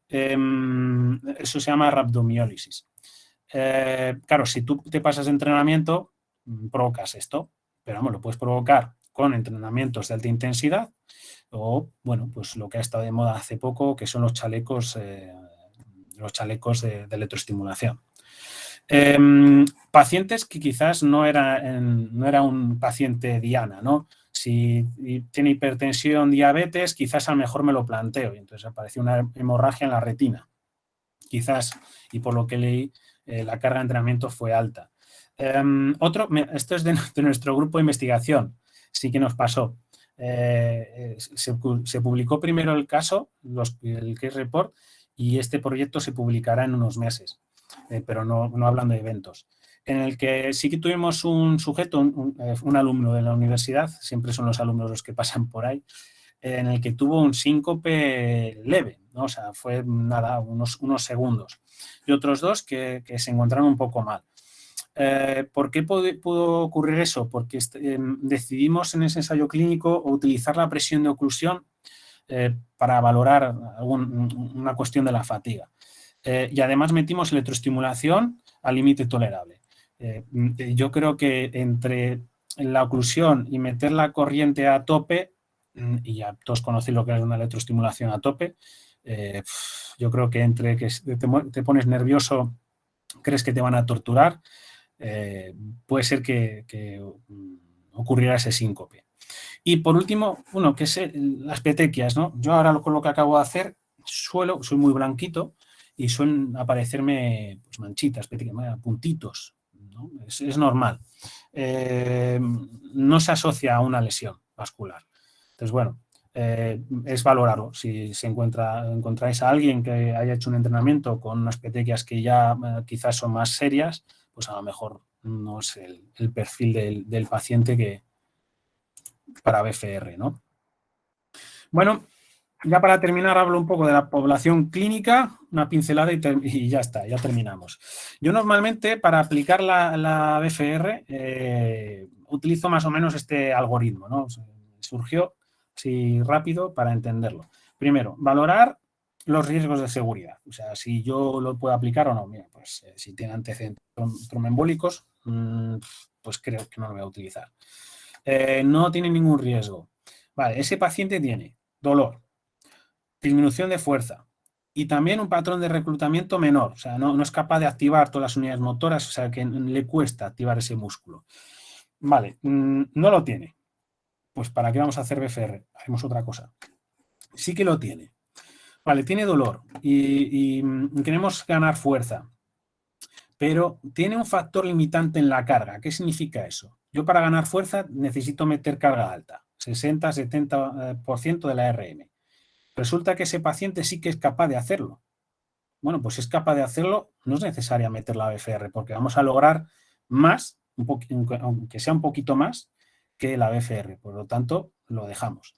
Eso se llama rhabdomiólisis. Claro, si tú te pasas de entrenamiento, provocas esto, pero vamos, lo puedes provocar con entrenamientos de alta intensidad o, bueno, pues lo que ha estado de moda hace poco, que son los chalecos de electroestimulación. Pacientes que quizás no era un paciente diana, ¿no? Si tiene hipertensión, diabetes, quizás a lo mejor me lo planteo y entonces apareció una hemorragia en la retina. Quizás, y por lo que leí, la carga de entrenamiento fue alta. Esto es de nuestro grupo de investigación, sí que nos pasó. Se publicó primero el caso, el case report, y este proyecto se publicará en unos meses, pero no hablando de eventos. En el que sí que tuvimos un sujeto, un alumno de la universidad, siempre son los alumnos los que pasan por ahí, en el que tuvo un síncope leve, ¿no? O sea, fue nada, unos segundos. Y otros dos que se encontraron un poco mal. ¿Por qué pudo ocurrir eso? Porque decidimos en ese ensayo clínico utilizar la presión de oclusión para valorar una cuestión de la fatiga. Y además metimos electroestimulación al límite tolerable. Yo creo que entre la oclusión y meter la corriente a tope, y ya todos conocéis lo que es una electroestimulación a tope, yo creo que entre que te pones nervioso, crees que te van a torturar, puede ser que ocurriera ese síncope. Y por último, que es las petequias, ¿no? Yo ahora con lo que acabo de hacer, soy muy blanquito y suelen aparecerme pues, manchitas, petequias, puntitos, ¿no? Es normal. No se asocia a una lesión vascular. Entonces, bueno, es valorarlo. Si encontráis a alguien que haya hecho un entrenamiento con unas petequias que ya quizás son más serias, pues a lo mejor no es el perfil del paciente para BFR, ¿no? Bueno, ya para terminar hablo un poco de la población clínica, una pincelada y ya está, ya terminamos. Yo normalmente para aplicar la BFR utilizo más o menos este algoritmo, ¿no? Surgió así rápido para entenderlo. Primero, valorar los riesgos de seguridad. O sea, si yo lo puedo aplicar o no. Mira, pues si tiene antecedentes tromboembólicos, pues creo que no lo voy a utilizar. No tiene ningún riesgo. Vale, ese paciente tiene dolor, disminución de fuerza y también un patrón de reclutamiento menor. O sea, no es capaz de activar todas las unidades motoras, o sea, que le cuesta activar ese músculo. Vale, no lo tiene. Pues ¿para qué vamos a hacer BFR? Hacemos otra cosa. Sí que lo tiene. Vale, tiene dolor y queremos ganar fuerza, pero tiene un factor limitante en la carga. ¿Qué significa eso? Yo para ganar fuerza necesito meter carga alta, 60-70% de la RM. Resulta que ese paciente sí que es capaz de hacerlo. Bueno, pues si es capaz de hacerlo, no es necesaria meter la BFR porque vamos a lograr más, aunque sea un poquito más, que la BFR. Por lo tanto, lo dejamos.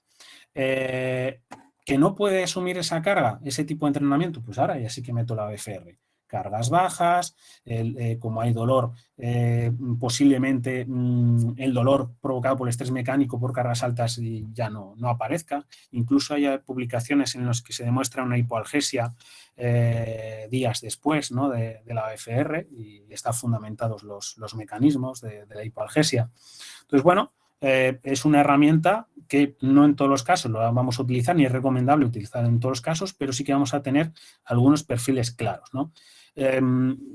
¿Que no puede asumir esa carga, ese tipo de entrenamiento? Pues ahora ya sí que meto la BFR. Cargas bajas, como hay dolor, posiblemente el dolor provocado por el estrés mecánico por cargas altas ya no aparezca. Incluso hay publicaciones en las que se demuestra una hipoalgesia días después, ¿no? de la BFR y están fundamentados los mecanismos de la hipoalgesia. Entonces, bueno, es una herramienta que no en todos los casos lo vamos a utilizar, ni es recomendable utilizar en todos los casos, pero sí que vamos a tener algunos perfiles claros, ¿no?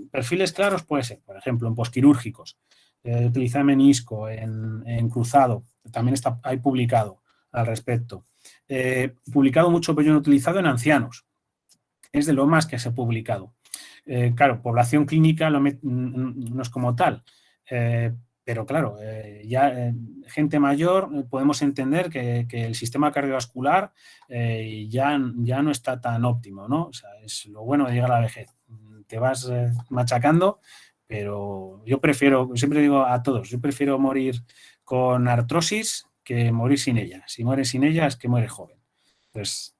Perfiles claros puede ser, por ejemplo, en posquirúrgicos, utilizar menisco en cruzado, también hay publicado al respecto. Publicado mucho, pero yo no utilizado en ancianos. es de lo más que se ha publicado. Claro, población clínica no es como tal, pero claro, gente mayor podemos entender que el sistema cardiovascular ya no está tan óptimo, ¿no? O sea, es lo bueno de llegar a la vejez. Te vas machacando, pero yo prefiero, siempre digo a todos, yo prefiero morir con artrosis que morir sin ella. Si mueres sin ella es que mueres joven. Pues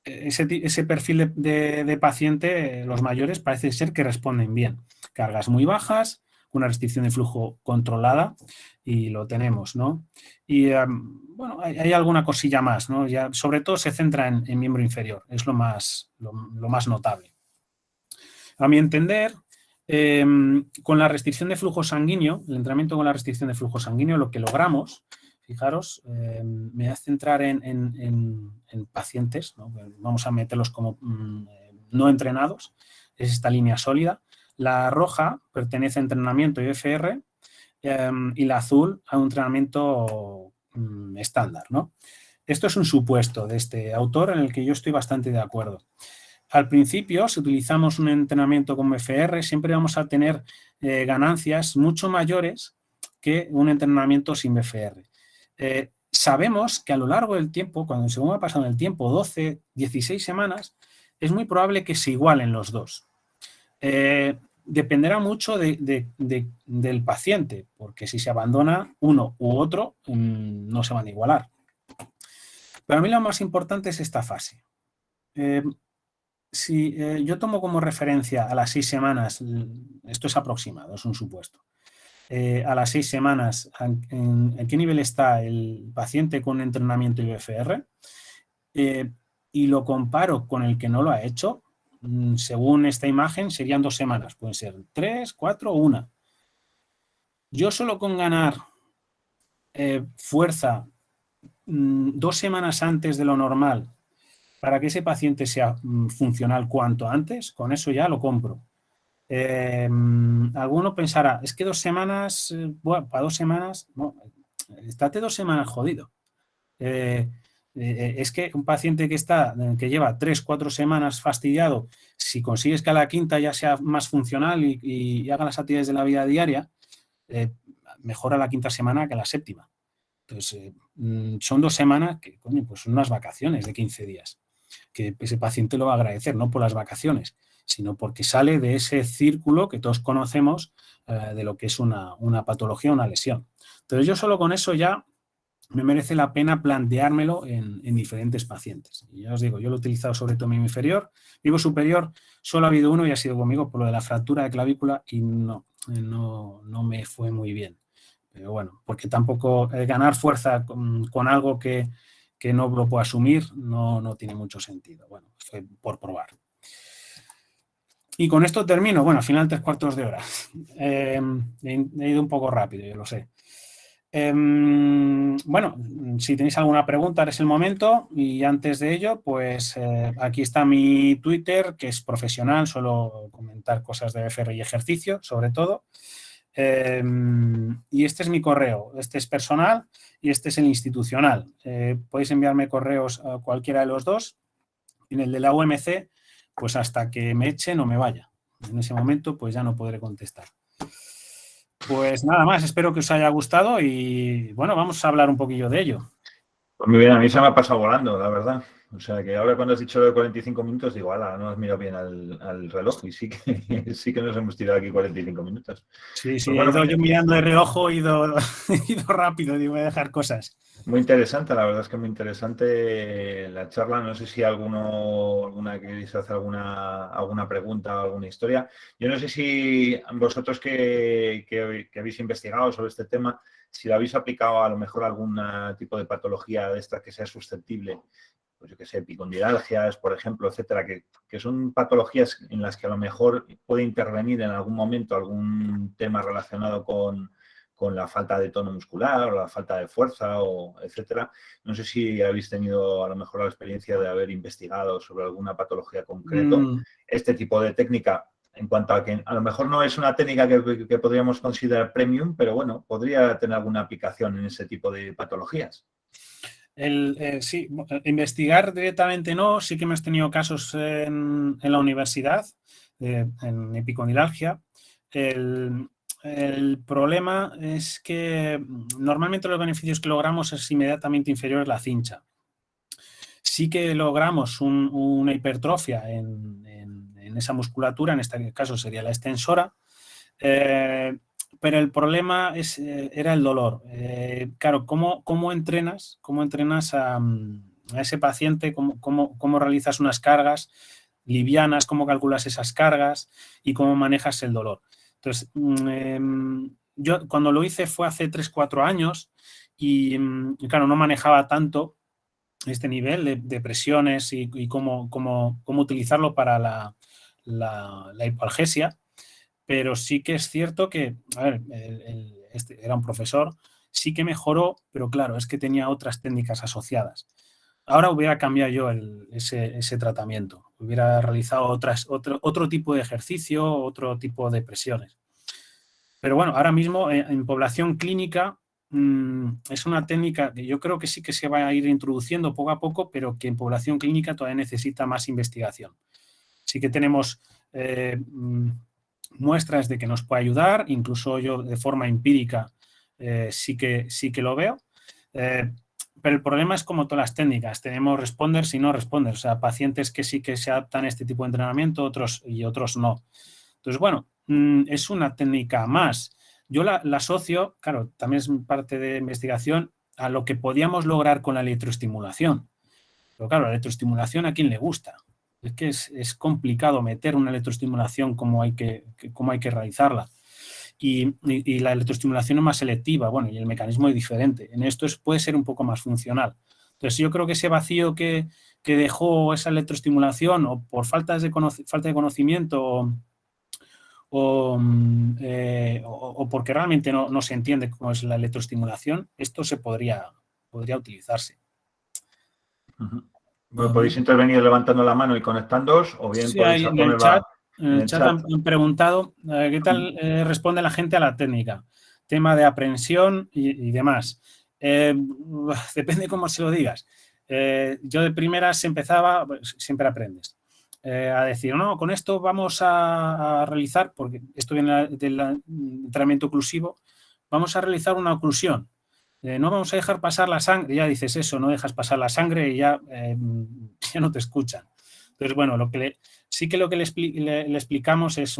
ese perfil de paciente, los mayores, parece ser que responden bien. Cargas muy bajas, una restricción de flujo controlada y lo tenemos, ¿no? Y bueno, hay alguna cosilla más, ¿no? Ya, sobre todo se centra en miembro inferior, es lo más notable. A mi entender, con la restricción de flujo sanguíneo, el entrenamiento con la restricción de flujo sanguíneo, lo que logramos, fijaros, me voy a centrar en pacientes, ¿no? Vamos a meterlos como no entrenados, es esta línea sólida. La roja pertenece a entrenamiento IFR y la azul a un entrenamiento estándar, ¿no? Esto es un supuesto de este autor en el que yo estoy bastante de acuerdo. Al principio, si utilizamos un entrenamiento como FR, siempre vamos a tener ganancias mucho mayores que un entrenamiento sin BFR. Sabemos que a lo largo del tiempo, según va pasando el tiempo, 12, 16 semanas, es muy probable que se igualen los dos. Dependerá mucho del paciente, porque si se abandona uno u otro, no se van a igualar. Pero a mí lo más importante es esta fase. Si yo tomo como referencia a las 6 semanas, esto es aproximado, es un supuesto, a las 6 semanas, ¿en qué nivel está el paciente con entrenamiento IFR? Y lo comparo con el que no lo ha hecho, según esta imagen serían 2 semanas, pueden ser 3, 4 o 1. Yo solo con ganar fuerza 2 semanas antes de lo normal, para que ese paciente sea funcional cuanto antes, con eso ya lo compro. Alguno pensará, es que 2 semanas, bueno, para 2 semanas, no, estate 2 semanas jodido. Es que un paciente que lleva 3, 4 semanas fastidiado, si consigues que a la quinta ya sea más funcional y haga las actividades de la vida diaria, mejora la quinta semana que la séptima. Entonces, son 2 semanas que, coño, pues son unas vacaciones de 15 días. Que ese paciente lo va a agradecer, no por las vacaciones, sino porque sale de ese círculo que todos conocemos de lo que es una patología, una lesión. Entonces, yo solo con eso ya me merece la pena planteármelo en diferentes pacientes. Y ya os digo, yo lo he utilizado sobre todo en miembro inferior. Miembro superior solo ha habido uno y ha sido conmigo por lo de la fractura de clavícula y no me fue muy bien. Pero bueno, porque tampoco ganar fuerza con algo que no lo puedo asumir no tiene mucho sentido. Bueno, fue por probar. Y con esto termino. Bueno, al final 3/4 de hora. He ido un poco rápido, yo lo sé. Bueno, si tenéis alguna pregunta, ahora es el momento. Y antes de ello, pues aquí está mi Twitter, que es profesional, suelo comentar cosas de FR y ejercicio, sobre todo. Y este es mi correo, este es personal y este es el institucional. Podéis enviarme correos a cualquiera de los dos. En el de la UMC, pues hasta que me echen o me vaya. En ese momento, pues ya no podré contestar. Pues nada más, espero que os haya gustado y bueno, vamos a hablar un poquillo de ello. Pues muy bien, a mí se me ha pasado volando, la verdad. O sea, que ahora cuando has dicho de 45 minutos, digo, ala, no has mirado bien al reloj y sí que nos hemos tirado aquí 45 minutos. Sí, Pues bueno, he ido yo mirando el reloj, he ido rápido, digo, voy a dejar cosas. Muy interesante, la verdad es que muy interesante la charla. No sé si alguna queréis hacer alguna pregunta o alguna historia. Yo no sé si vosotros que habéis investigado sobre este tema, si lo habéis aplicado a lo mejor a algún tipo de patología de esta que sea susceptible, pues yo qué sé, epicondilalgias, por ejemplo, etcétera, que son patologías en las que a lo mejor puede intervenir en algún momento algún tema relacionado con la falta de tono muscular o la falta de fuerza, o etcétera. No sé si habéis tenido a lo mejor la experiencia de haber investigado sobre alguna patología concreto. Este tipo de técnica, en cuanto a que a lo mejor no es una técnica que podríamos considerar premium, pero bueno, podría tener alguna aplicación en ese tipo de patologías. Sí, investigar directamente no, sí que hemos tenido casos en la universidad, en epicondilalgia. El, el problema es que normalmente los beneficios que logramos es inmediatamente inferior a la cincha. Sí que logramos una hipertrofia en esa musculatura, en este caso sería la extensora, pero el problema era el dolor. Claro, ¿cómo entrenas a ese paciente? ¿Cómo realizas unas cargas livianas? ¿Cómo calculas esas cargas? ¿Y cómo manejas el dolor? Entonces, yo cuando lo hice fue hace 3-4 años y claro, no manejaba tanto este nivel de presiones y cómo utilizarlo para la hipoalgesia, pero sí que es cierto que, a ver, este era un profesor, sí que mejoró, pero claro, es que tenía otras técnicas asociadas. Ahora hubiera cambiado yo ese tratamiento, hubiera realizado otro tipo de ejercicio, otro tipo de presiones. Pero bueno, ahora mismo en población clínica es una técnica que yo creo que sí que se va a ir introduciendo poco a poco, pero que en población clínica todavía necesita más investigación. Sí que tenemos muestras de que nos puede ayudar, incluso yo de forma empírica sí que lo veo, pero el problema es como todas las técnicas, tenemos responders y no responders, o sea, pacientes que sí que se adaptan a este tipo de entrenamiento, otros no. Entonces, bueno, es una técnica más. Yo la asocio, claro, también es parte de investigación, a lo que podíamos lograr con la electroestimulación. Pero claro, la electroestimulación, ¿a quién le gusta? Es que es complicado meter una electroestimulación como hay que realizarla. Y la electroestimulación es más selectiva, bueno, y el mecanismo es diferente. En esto puede ser un poco más funcional. Entonces, yo creo que ese vacío que dejó esa electroestimulación, o por falta de conocimiento, o porque realmente no se entiende cómo es la electroestimulación, esto se podría utilizarse. Bueno, podéis intervenir levantando la mano y conectándoos, o bien Sí, podéis ahí en el ponerla chat, han preguntado qué tal responde la gente a la técnica, tema de aprensión y demás. Depende cómo se lo digas. Yo de primeras empezaba, pues, siempre aprendes, a decir, no, con esto vamos a realizar, porque esto viene del entrenamiento oclusivo, vamos a realizar una oclusión. No vamos a dejar pasar la sangre, ya dices eso, no dejas pasar la sangre y ya no te escuchan. Entonces, bueno, sí que lo que le explicamos es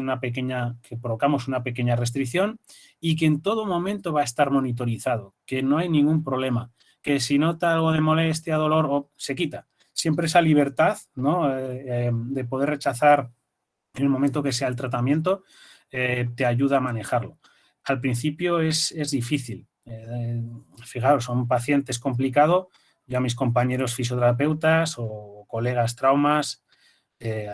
que provocamos una pequeña restricción y que en todo momento va a estar monitorizado, que no hay ningún problema, que si nota algo de molestia, dolor, se quita. Siempre esa libertad, ¿no? De poder rechazar en el momento que sea el tratamiento, te ayuda a manejarlo. Al principio es difícil. Fijaros, son pacientes complicados. Yo a mis compañeros fisioterapeutas o colegas traumas,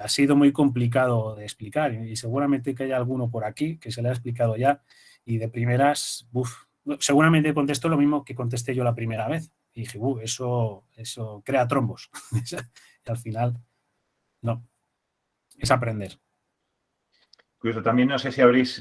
ha sido muy complicado de explicar y seguramente que haya alguno por aquí que se le ha explicado ya y de primeras, seguramente contesto lo mismo que contesté yo la primera vez y dije, eso crea trombos. Y al final, no, es aprender. Incluso también no sé si habréis,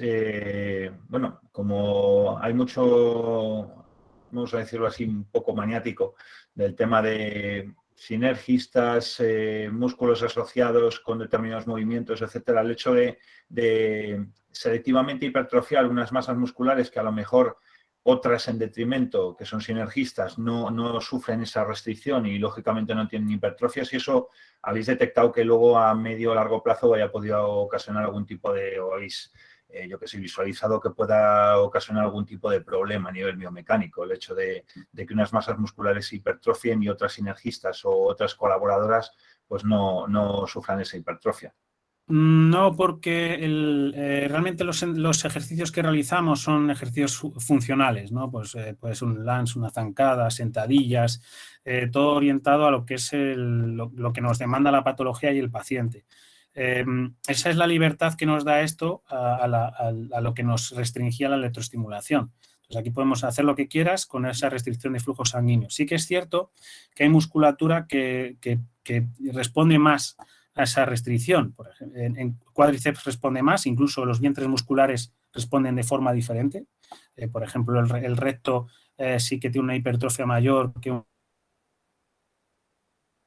bueno, como hay mucho, vamos a decirlo así, un poco maniático del tema de sinergistas, músculos asociados con determinados movimientos, etcétera, el hecho de selectivamente hipertrofiar algunas masas musculares que a lo mejor otras en detrimento, que son sinergistas, no sufren esa restricción y lógicamente no tienen hipertrofias, y eso habéis detectado que luego a medio o largo plazo haya podido ocasionar algún tipo de, o habéis, yo que sé, visualizado que pueda ocasionar algún tipo de problema a nivel biomecánico, el hecho de que unas masas musculares se hipertrofien y otras sinergistas o otras colaboradoras pues no sufran esa hipertrofia. No, porque realmente los ejercicios que realizamos son ejercicios funcionales, ¿no? Pues un lunge, una zancada, sentadillas, todo orientado a lo que es lo que nos demanda la patología y el paciente. Esa es la libertad que nos da esto a lo que nos restringía la electroestimulación. Entonces aquí podemos hacer lo que quieras con esa restricción de flujo sanguíneo. Sí que es cierto que hay musculatura que responde más a esa restricción. Por ejemplo, en cuádriceps responde más, incluso los vientres musculares responden de forma diferente. Por ejemplo, el recto sí que tiene una hipertrofia mayor que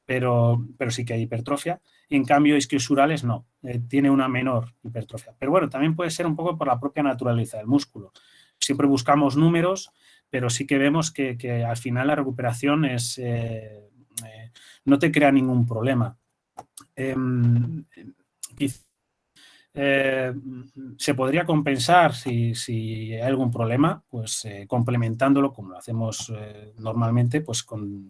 pero sí que hay hipertrofia. En cambio, isquiosurales no, tiene una menor hipertrofia. Pero bueno, también puede ser un poco por la propia naturaleza del músculo. Siempre buscamos números, pero sí que vemos que al final la recuperación no te crea ningún problema. Se podría compensar si hay algún problema, pues complementándolo como lo hacemos normalmente, pues con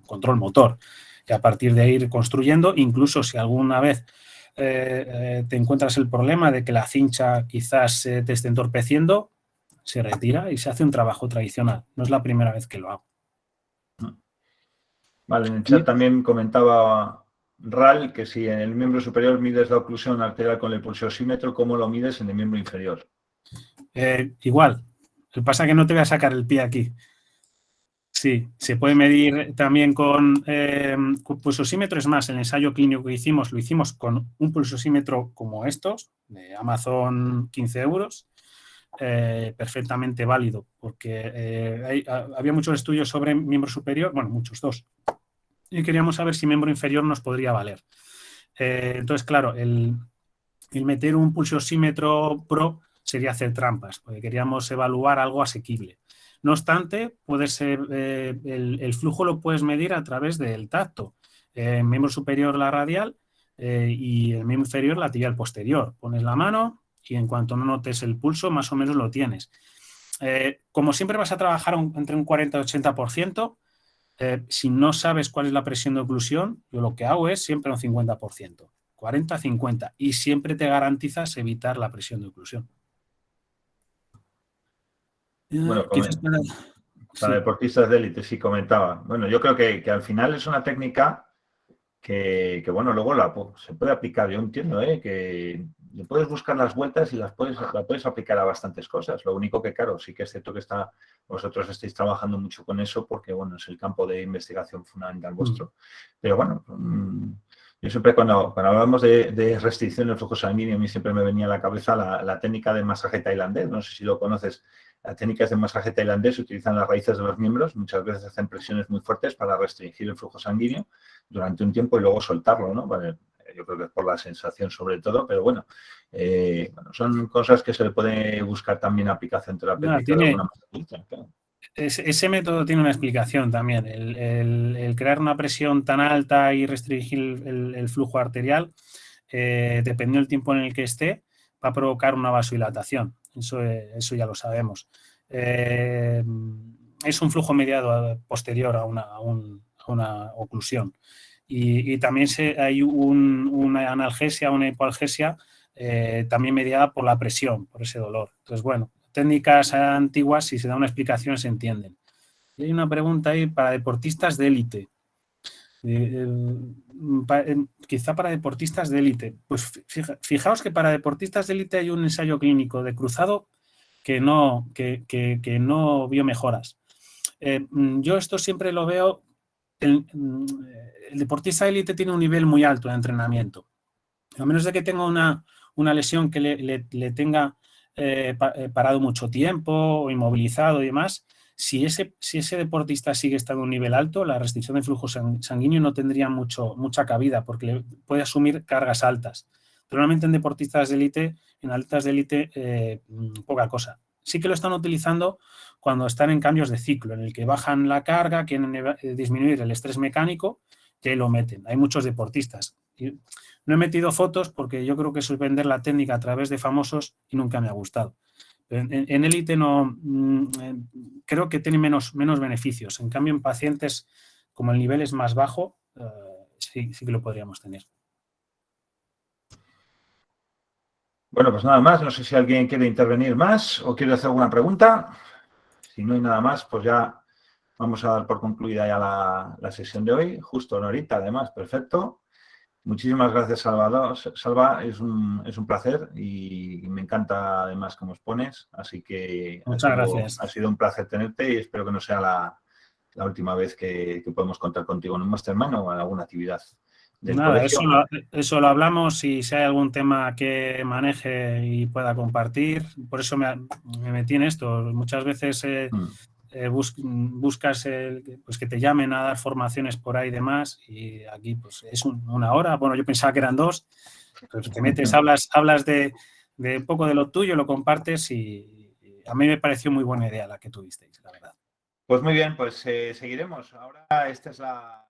control motor. Y a partir de ir construyendo, incluso si alguna vez te encuentras el problema de que la cincha quizás te esté entorpeciendo, se retira y se hace un trabajo tradicional. No es la primera vez que lo hago. Vale, en el chat también comentaba Ral que si en el miembro superior mides la oclusión arterial con el pulsosímetro, ¿cómo lo mides en el miembro inferior? Igual. Lo que pasa es que no te voy a sacar el pie aquí. Sí, se puede medir también con pulsosímetro. Es más, el ensayo clínico que hicimos, lo hicimos con un pulsosímetro como estos, de Amazon, 15 euros, perfectamente válido, porque había muchos estudios sobre miembro superior, bueno, muchos, 2, y queríamos saber si miembro inferior nos podría valer. Entonces, claro, el meter un pulsosímetro pro sería hacer trampas, porque queríamos evaluar algo asequible. No obstante, puede ser, el flujo lo puedes medir a través del tacto. Miembro superior la radial y el miembro inferior la tibial posterior. Pones la mano y en cuanto no notes el pulso, más o menos lo tienes. Como siempre vas a trabajar entre un 40 y 80%, si no sabes cuál es la presión de oclusión, yo lo que hago es siempre un 50%, 40-50, y siempre te garantizas evitar la presión de oclusión. Bueno, para deportistas de élite, sí comentaba. Bueno, yo creo que al final es una técnica que bueno, luego se puede aplicar. Yo entiendo que le puedes buscar las vueltas y la puedes aplicar a bastantes cosas. Lo único que, claro, sí que es cierto que vosotros estáis trabajando mucho con eso porque, bueno, es el campo de investigación fundamental vuestro. Pero bueno, yo siempre cuando hablamos de restricción del flujo sanguíneo, a mí siempre me venía a la cabeza la técnica de masaje tailandés. No sé si lo conoces. Las técnicas de masaje tailandés utilizan las raíces de los miembros, muchas veces hacen presiones muy fuertes para restringir el flujo sanguíneo durante un tiempo y luego soltarlo, ¿no? Vale, yo creo que es por la sensación sobre todo, pero bueno, son cosas que se le puede buscar también aplicación terapéutica de alguna manera. Claro. Ese método tiene una explicación también. El crear una presión tan alta y restringir el flujo arterial, dependiendo del tiempo en el que esté, va a provocar una vasodilatación. Eso ya lo sabemos. Es un flujo mediado posterior a una oclusión. Y también hay una analgesia, una hipoalgesia, también mediada por la presión, por ese dolor. Entonces, bueno, técnicas antiguas, si se da una explicación, se entienden. Y hay una pregunta ahí para deportistas de élite. Quizá para deportistas de élite. Pues fijaos que para deportistas de élite hay un ensayo clínico de cruzado que no vio mejoras. Yo esto siempre lo veo. El deportista de élite tiene un nivel muy alto de entrenamiento. A menos de que tenga una lesión que le tenga parado mucho tiempo o inmovilizado y demás, si ese deportista sigue estando a un nivel alto, la restricción de flujo sanguíneo no tendría mucha cabida porque puede asumir cargas altas. Pero normalmente en deportistas de élite, en atletas de élite, poca cosa. Sí que lo están utilizando cuando están en cambios de ciclo, en el que bajan la carga, quieren disminuir el estrés mecánico, que lo meten. Hay muchos deportistas. No he metido fotos porque yo creo que eso es vender la técnica a través de famosos y nunca me ha gustado. En élite no, creo que tiene menos beneficios. En cambio, en pacientes, como el nivel es más bajo, sí que lo podríamos tener. Bueno, pues nada más. No sé si alguien quiere intervenir más o quiere hacer alguna pregunta. Si no hay nada más, pues ya vamos a dar por concluida ya la sesión de hoy. Justo en horita, además. Perfecto. Muchísimas gracias, Salvador. Salva, es un placer y me encanta además cómo expones. Así que gracias. Ha sido un placer tenerte y espero que no sea la última vez que podemos contar contigo en un mastermind o en alguna actividad del colegio. Eso lo hablamos y si hay algún tema que maneje y pueda compartir. Por eso me metí en esto. Muchas veces buscas pues que te llamen a dar formaciones por ahí y demás, y aquí pues es una hora. Bueno, yo pensaba que eran 2, pues te metes, hablas de un poco de lo tuyo, lo compartes y a mí me pareció muy buena idea la que tuvisteis, la verdad. Pues muy bien, pues seguiremos. Ahora esta es la